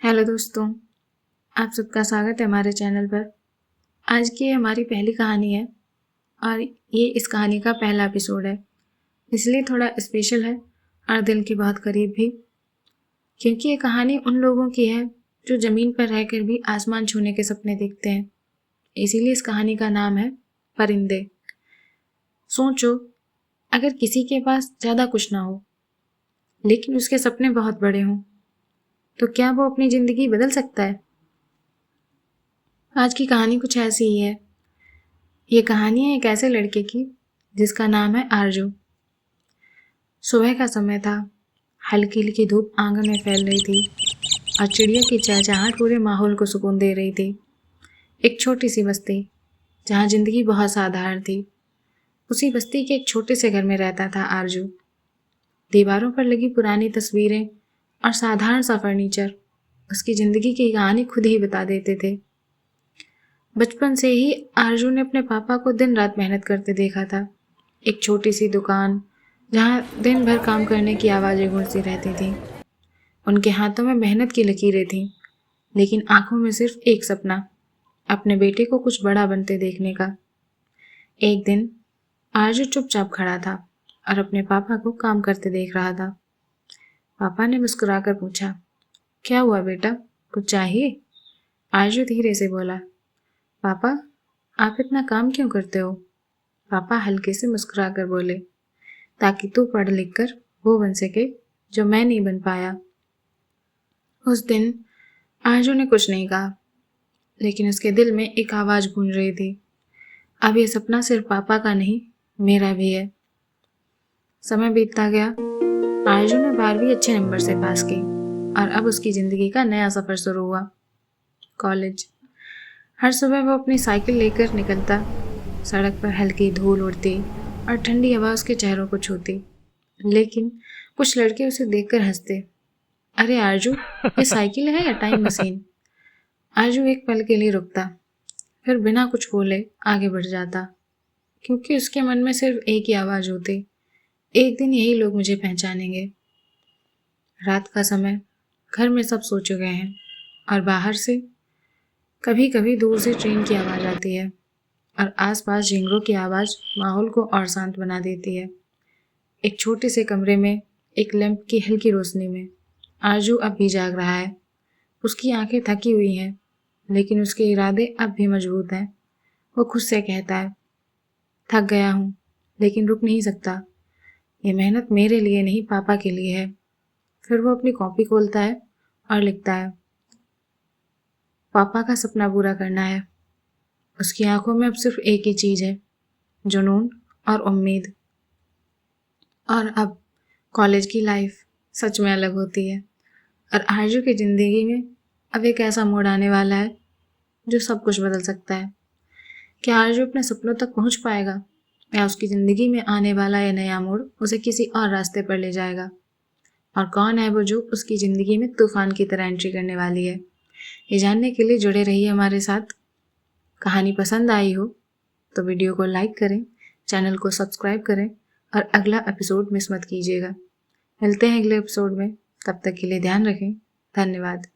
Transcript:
Hello दोस्तों, आप सबका स्वागत है हमारे चैनल पर। आज की हमारी पहली कहानी है और ये इस कहानी का पहला एपिसोड है, इसलिए थोड़ा स्पेशल है और दिल के बहुत करीब भी, क्योंकि ये कहानी उन लोगों की है जो ज़मीन पर रहकर भी आसमान छूने के सपने देखते हैं। इसीलिए इस कहानी का नाम है परिंदे। सोचो, अगर किसी के पास ज़्यादा कुछ ना हो लेकिन उसके सपने बहुत बड़े हों, तो क्या वो अपनी ज़िंदगी बदल सकता है? आज की कहानी कुछ ऐसी ही है। ये कहानी है एक ऐसे लड़के की जिसका नाम है आरजू। सुबह का समय था, हल्की हल्की धूप आंगन में फैल रही थी और चिड़िया की चहचहाहट पूरे माहौल को सुकून दे रही थी। एक छोटी सी बस्ती जहाँ जिंदगी बहुत साधारण थी, उसी बस्ती के एक छोटे से घर में रहता था आरजू। दीवारों पर लगी पुरानी तस्वीरें और साधारण सा फर्नीचर उसकी जिंदगी की कहानी खुद ही बता देते थे। बचपन से ही आरजू ने अपने पापा को दिन रात मेहनत करते देखा था। एक छोटी सी दुकान जहाँ दिन भर काम करने की आवाज़ें गूंजती रहती थीं। उनके हाथों में मेहनत की लकीरें थीं, लेकिन आंखों में सिर्फ एक सपना, अपने बेटे को कुछ बड़ा बनते देखने का। एक दिन आरजू चुपचाप खड़ा था और अपने पापा को काम करते देख रहा था। पापा ने मुस्कुराकर पूछा, क्या हुआ बेटा, कुछ चाहिए? आरजू धीरे से बोला, पापा, आप इतना काम क्यों करते हो? पापा हल्के से मुस्कुराकर बोले, ताकि तू पढ़ लिख कर वो बन सके जो मैं नहीं बन पाया। उस दिन आरजू ने कुछ नहीं कहा, लेकिन उसके दिल में एक आवाज़ गूंज रही थी, अब ये सपना सिर्फ पापा का नहीं, मेरा भी है। समय बीतता गया। आरजू ने 12वीं अच्छे नंबर से पास की और अब उसकी ज़िंदगी का नया सफ़र शुरू हुआ। कॉलेज। हर सुबह वो अपनी साइकिल लेकर निकलता। सड़क पर हल्की धूल उड़ती और ठंडी हवा उसके चेहरों को छूती, लेकिन कुछ लड़के उसे देखकर हंसते। अरे आरजू, ये साइकिल है या टाइम मशीन? आरजू एक पल के लिए रुकता, फिर बिना कुछ बोले आगे बढ़ जाता, क्योंकि उसके मन में सिर्फ एक ही आवाज़ होती, एक दिन यही लोग मुझे पहचानेंगे। रात का समय, घर में सब सो चुके हैं और बाहर से कभी कभी दूर से ट्रेन की आवाज़ आती है और आसपास झींगरों की आवाज़ माहौल को और शांत बना देती है। एक छोटे से कमरे में एक लैंप की हल्की रोशनी में आरजू अब भी जाग रहा है। उसकी आंखें थकी हुई हैं, लेकिन उसके इरादे अब भी मजबूत हैं। वो खुद से कहता है, थक गया हूँ लेकिन रुक नहीं सकता, ये मेहनत मेरे लिए नहीं पापा के लिए है। फिर वो अपनी कॉपी खोलता है और लिखता है, पापा का सपना पूरा करना है। उसकी आंखों में अब सिर्फ एक ही चीज़ है, जुनून और उम्मीद। और अब कॉलेज की लाइफ सच में अलग होती है और आरजू की ज़िंदगी में अब एक ऐसा मोड़ आने वाला है जो सब कुछ बदल सकता है। क्या आरजू अपने सपनों तक पहुंच पाएगा, या उसकी ज़िंदगी में आने वाला यह नया मोड़ उसे किसी और रास्ते पर ले जाएगा? और कौन है वो जो उसकी ज़िंदगी में तूफान की तरह एंट्री करने वाली है? ये जानने के लिए जुड़े रहिए हमारे साथ। कहानी पसंद आई हो तो वीडियो को लाइक करें, चैनल को सब्सक्राइब करें और अगला एपिसोड मिस मत कीजिएगा। मिलते हैं अगले एपिसोड में, तब तक के लिए ध्यान रखें। धन्यवाद।